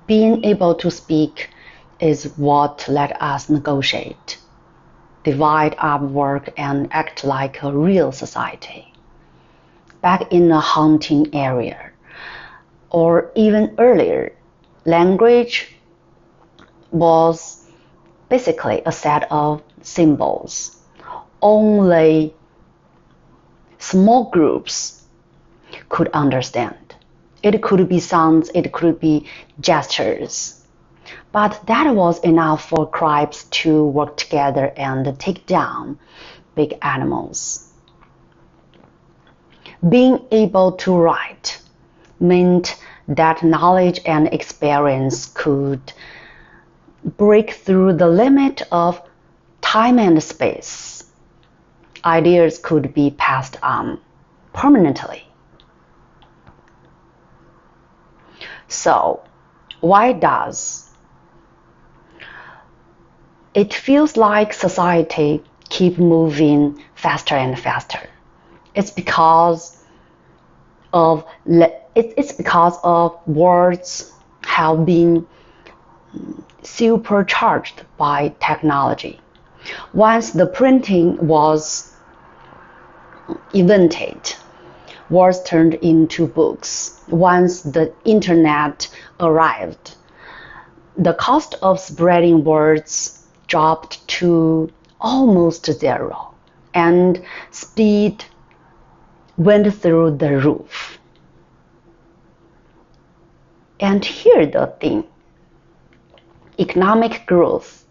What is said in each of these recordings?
Being able to speak is what let us negotiate, divide up work, and act like a real society. Back in a hunting area, or even earlier, language was basically a set of symbols. Only small groups could understand. It could be sounds, it could be gestures. But that was enough for tribes to work together and take down big animals. Being able to write meant that knowledge and experience could break through the limit of time and space. Ideas could be passed on permanently. So, why does it feels like society keep moving faster and faster? It's because of words have been supercharged by technology. Once the printing was invented, words turned into books. Once the internet arrived, the cost of spreading words dropped to almost zero, and speed went through the roof. And here's the thing. Economic growth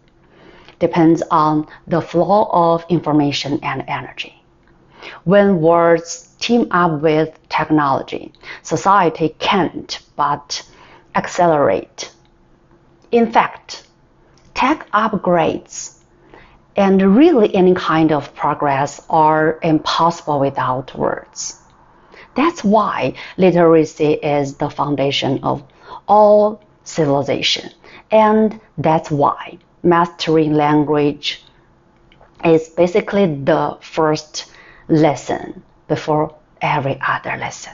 depends on the flow of information and energy. When words team up with technology, society can't but accelerate. In fact, tech upgrades and really any kind of progress are impossible without words. That's why literacy is the foundation of all civilization. And that's why mastering language is basically the first lesson before every other lesson.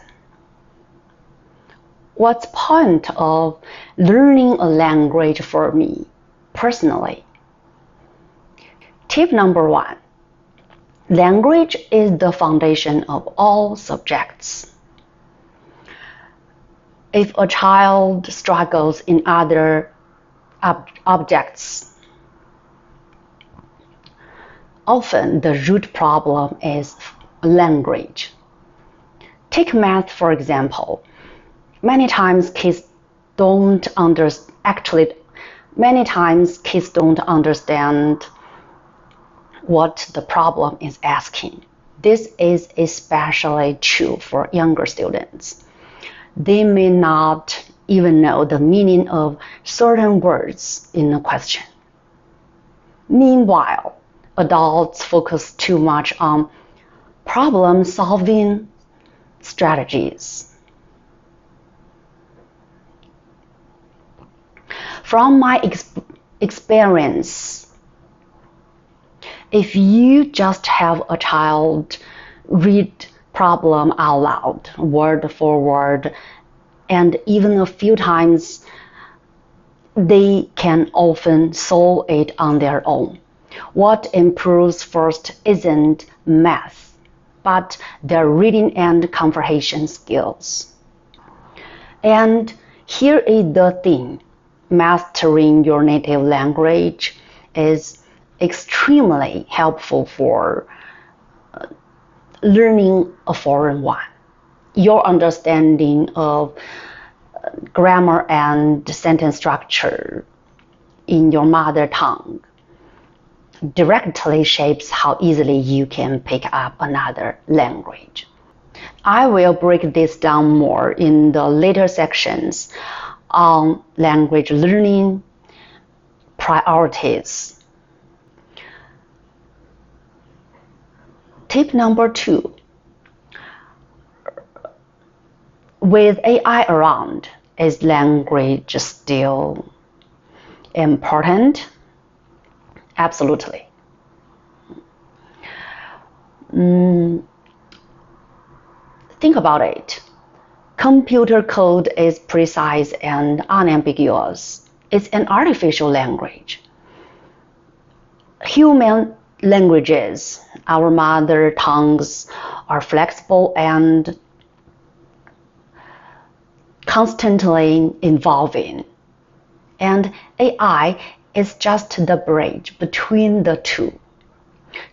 What's the point of learning a language for me personally? Tip number 1. Language is the foundation of all subjects. If a child struggles in other objects, often the root problem is language. Take math, for example. Many times kids don't understand what the problem is asking. This is especially true for younger students. They may not even know the meaning of certain words in a question. Meanwhile, adults focus too much on problem-solving strategies. From my experience, if you just have a child read problem out loud, word for word, and even a few times, they can often solve it on their own. What improves first isn't math, but their reading and comprehension skills. And here is the thing. Mastering your native language is extremely helpful for learning a foreign one. Your understanding of grammar and sentence structure in your mother tongue directly shapes how easily you can pick up another language. I will break this down more in the later sections on language learning priorities. Tip number 2. With AI around, is language still important? Absolutely. Think about it. Computer code is precise and unambiguous. It's an artificial language. Human languages, our mother tongues, are flexible and constantly evolving. And AI is just the bridge between the two.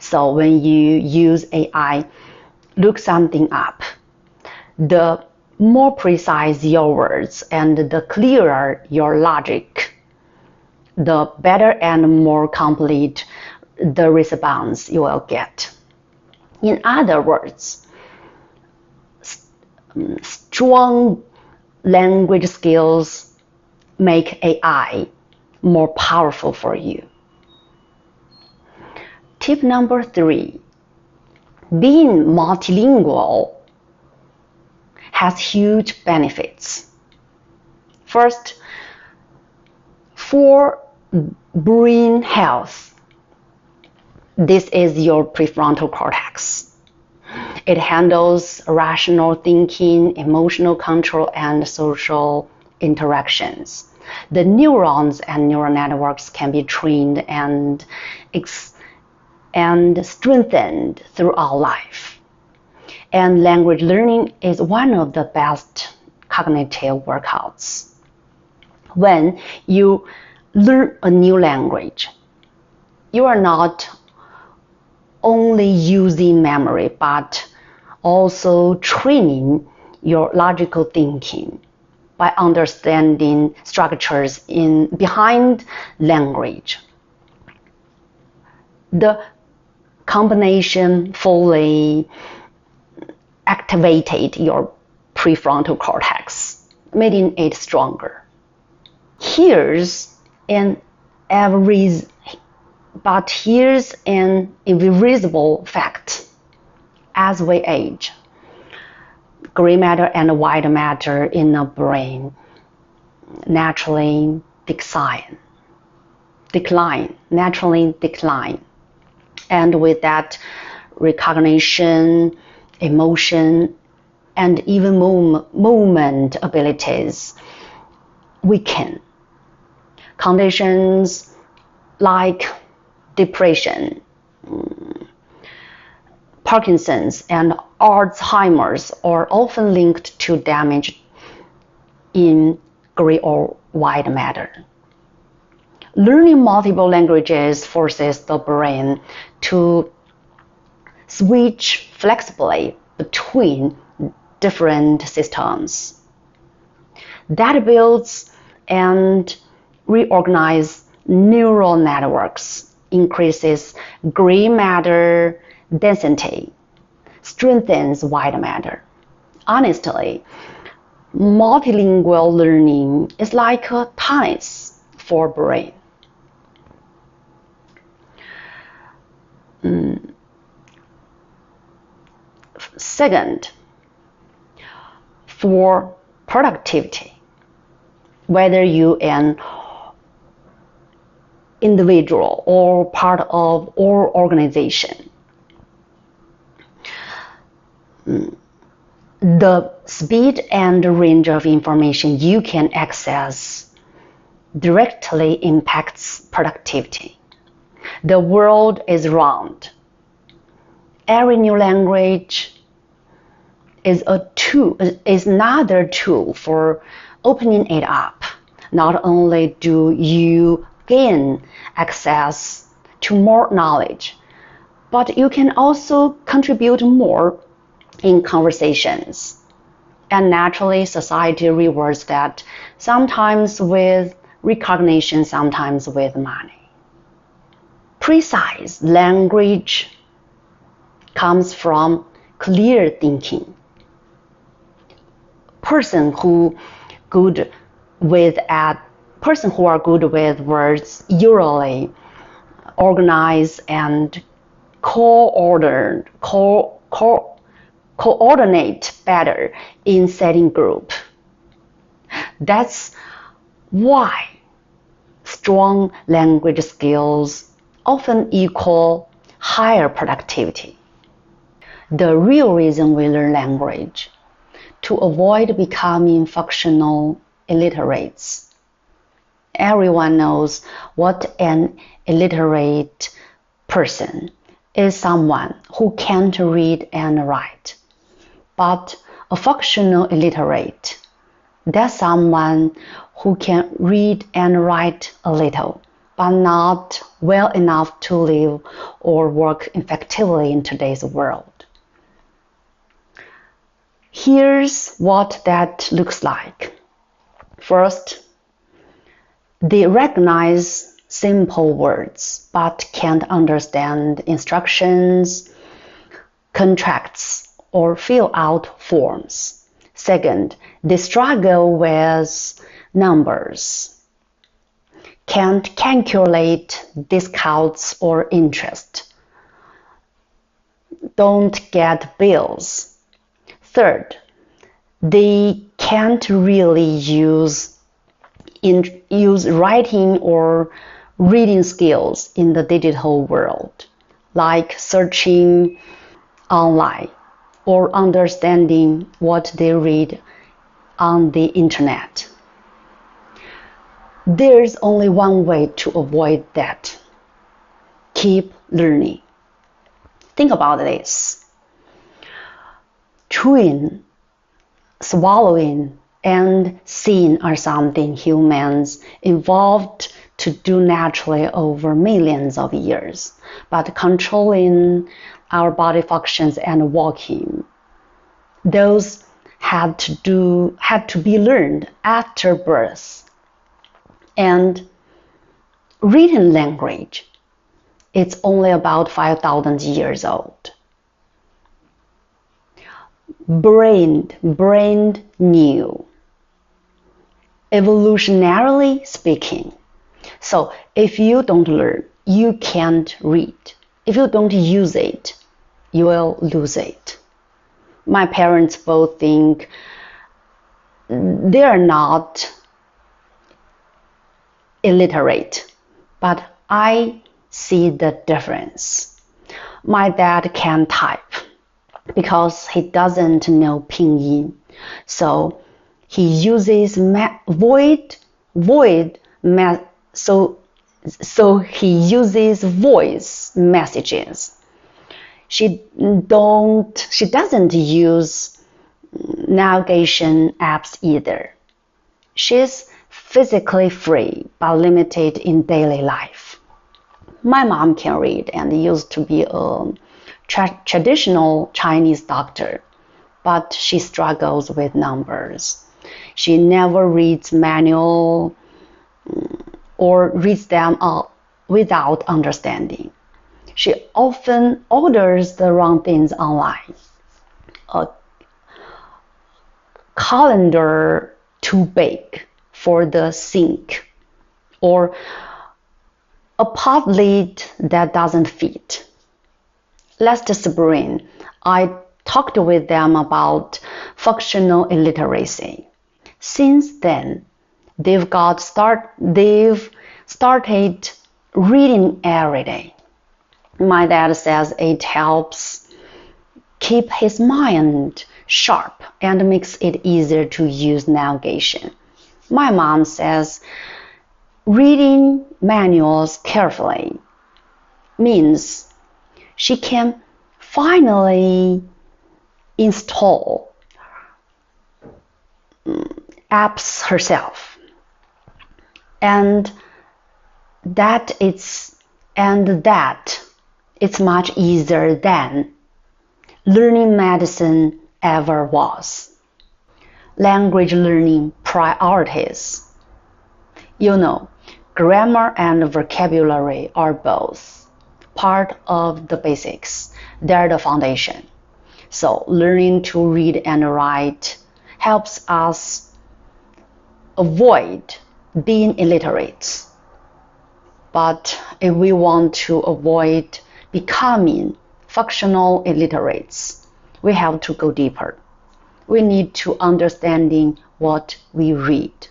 So when you use AI, look something up. The more precise your words and the clearer your logic, the better and more complete the response you will get. In other words, strong language skills make AI more powerful for you. Tip number 3, being multilingual has huge benefits. First, for brain health, this is your prefrontal cortex. It handles rational thinking, emotional control, and social interactions. The neurons and neural networks can be trained and strengthened throughout life. And language learning is one of the best cognitive workouts. When you learn a new language, you are not only using memory, but also training your logical thinking by understanding structures behind language. The combination fully activated your prefrontal cortex, making it stronger. Here's an invisible fact. As we age, gray matter and white matter in the brain naturally decline. And with that, recognition, emotion, and even movement abilities weaken. Conditions like depression, Parkinson's, and Alzheimer's are often linked to damage in gray or white matter. Learning multiple languages forces the brain to switch flexibly between different systems. That builds and reorganizes neural networks, increases gray matter density, strengthens white matter. Honestly, multilingual learning is like a tennis for brain. Second, for productivity, whether you an individual or part of or organization, the speed and range of information you can access directly impacts productivity. The world is round. Every new language is another tool for opening it up. Not only do you gain access to more knowledge, but you can also contribute more in conversations. And naturally, society rewards that, sometimes with recognition, sometimes with money. Precise language comes from clear thinking. Person who are good with words usually organize and coordinate better in setting group. That's why strong language skills often equal higher productivity. The real reason we learn language, to avoid becoming functional illiterates. Everyone knows what an illiterate person is, someone who can't read and write. But a functional illiterate, that's someone who can read and write a little, but not well enough to live or work effectively in today's world. Here's what that looks like. First, they recognize simple words but can't understand instructions, contracts, or fill out forms. Second, they struggle with numbers, can't calculate discounts or interest, don't get bills. Third, they can't really use writing or reading skills in the digital world, like searching online or understanding what they read on the internet. There's only one way to avoid that. Keep learning. Think about this. Chewing, swallowing, and seeing are something humans evolved to do naturally over millions of years. But controlling our body functions and walking, those had to be learned after birth. And written language, it's only about 5,000 years old. Brand new, evolutionarily speaking. So if you don't learn, you can't read. If you don't use it, you will lose it. My parents both think they are not illiterate, but I see the difference. My dad can type because he doesn't know pinyin, so he uses he uses voice messages. She doesn't use navigation apps either. She's physically free but limited in daily life. My mom can read and used to be a traditional Chinese doctor, but she struggles with numbers. She never reads manual or reads them without understanding. She often orders the wrong things online. A calendar too big for the sink, or a pot lid that doesn't fit. Last spring, I talked with them about functional illiteracy. Since then, they've started reading every day. My dad says it helps keep his mind sharp and makes it easier to use navigation. My mom says reading manuals carefully means she can finally install apps herself, and that it's much easier than learning medicine ever was. Language learning priorities. Grammar and vocabulary are both part of the basics. They're the foundation. So learning to read and write helps us avoid being illiterate. But if we want to avoid becoming functional illiterates, we have to go deeper. We need to understanding what we read.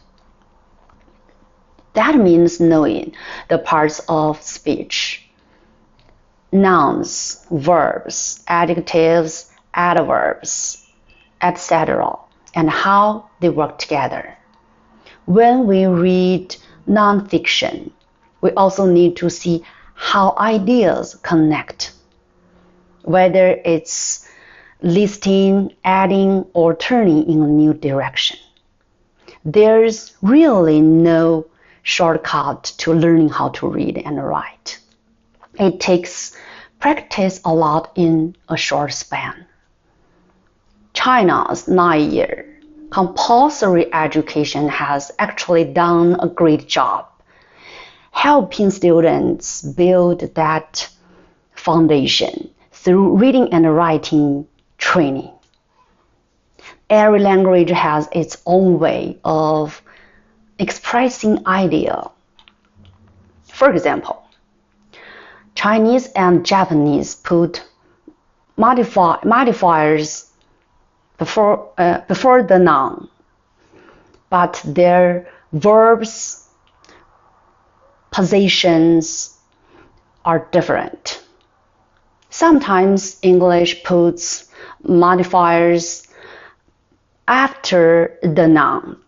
That means knowing the parts of speech, nouns, verbs, adjectives, adverbs, etc., and how they work together. When we read nonfiction, we also need to see how ideas connect, whether it's listing, adding, or turning in a new direction. There's really no shortcut to learning how to read and write. It takes practice a lot in a short span. China's 9-year compulsory education has actually done a great job helping students build that foundation through reading and writing training. Every language has its own way of expressing idea. For example, Chinese and Japanese put modifiers before the noun, but their verbs, positions are different. Sometimes English puts modifiers after the noun,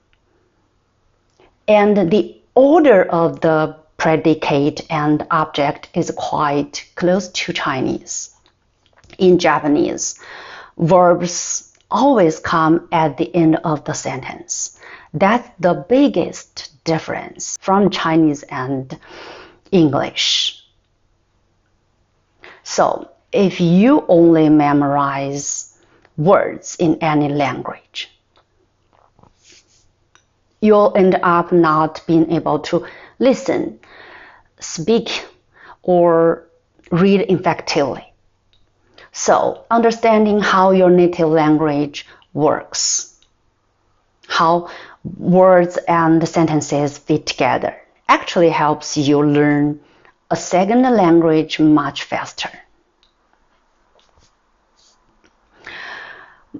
and the order of the predicate and object is quite close to Chinese. In Japanese, verbs always come at the end of the sentence. That's the biggest difference from Chinese and English. So, if you only memorize words in any language, you'll end up not being able to listen, speak, or read effectively. So, understanding how your native language works, how words and sentences fit together, actually helps you learn a second language much faster.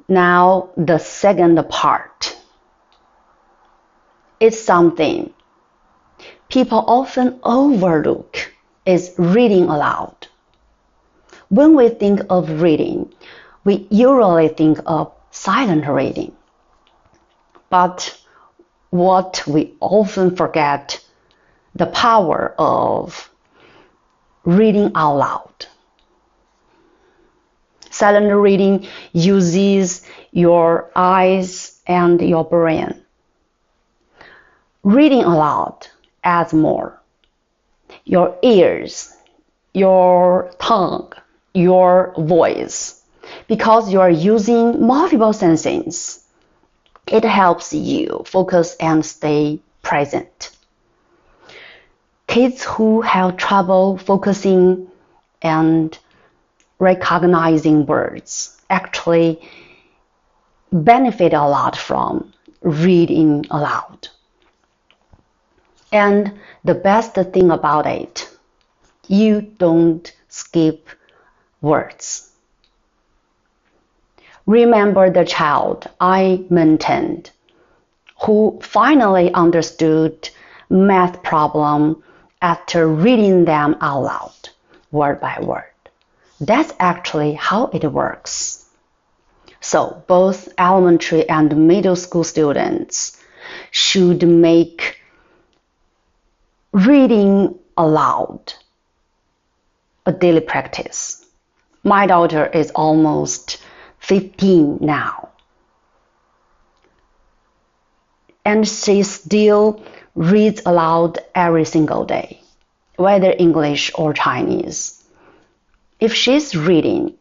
Now, the second part is something people often overlook, is reading aloud. When we think of reading, we usually think of silent reading. But what we often forget, the power of reading out loud. Silent reading uses your eyes and your brain. Reading aloud adds more. Your ears, your tongue, your voice. Because you are using multiple senses, it helps you focus and stay present. Kids who have trouble focusing and recognizing words actually benefit a lot from reading aloud. And the best thing about it, you don't skip words. Remember the child I mentioned who finally understood math problem after reading them out loud, word by word. That's actually how it works. So both elementary and middle school students should make reading aloud a daily practice. My daughter is almost 15 now, and she still reads aloud every single day, whether English or Chinese. If she's reading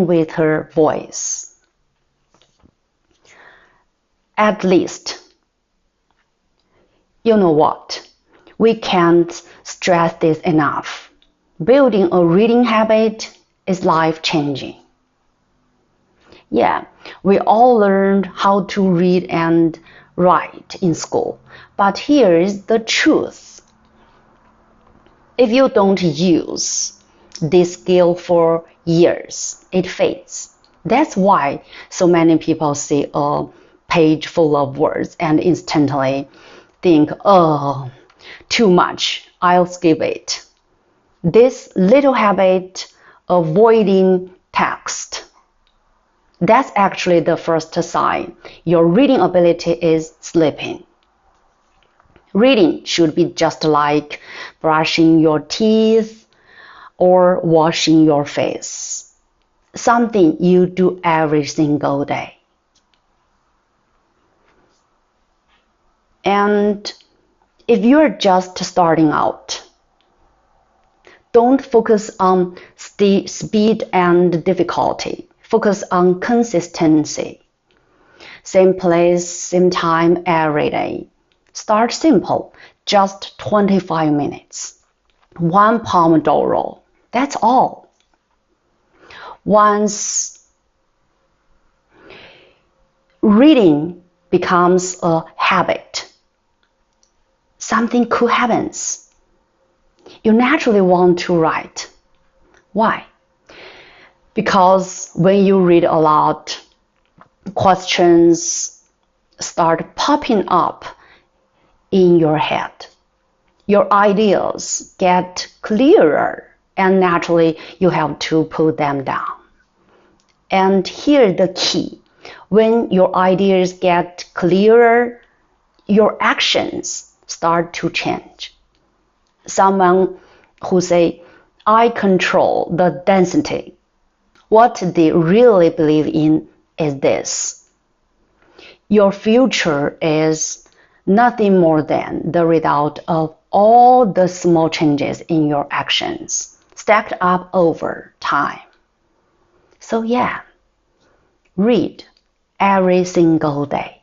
with her voice. At least, you know what? We can't stress this enough. Building a reading habit is life-changing. Yeah, we all learned how to read and write in school, but here is the truth. If you don't use this skill for years, it fades. That's why so many people see a page full of words and instantly think, oh, too much, I'll skip it. This little habit, avoiding text, That's actually the first sign your reading ability is slipping. Reading should be just like brushing your teeth or washing your face, something you do every single day. And if you're just starting out, don't focus on speed and difficulty. Focus on consistency. Same place, same time every day. Start simple, just 25 minutes. One Pomodoro, that's all. Once reading becomes a habit, something cool happens. You naturally want to write. Why? Because when you read a lot, questions start popping up in your head. Your ideas get clearer, and naturally you have to put them down. And here's the key. When your ideas get clearer, your actions start to change. Someone who say, I control the density. What they really believe in is this. Your future is nothing more than the result of all the small changes in your actions, stacked up over time. So yeah, read every single day.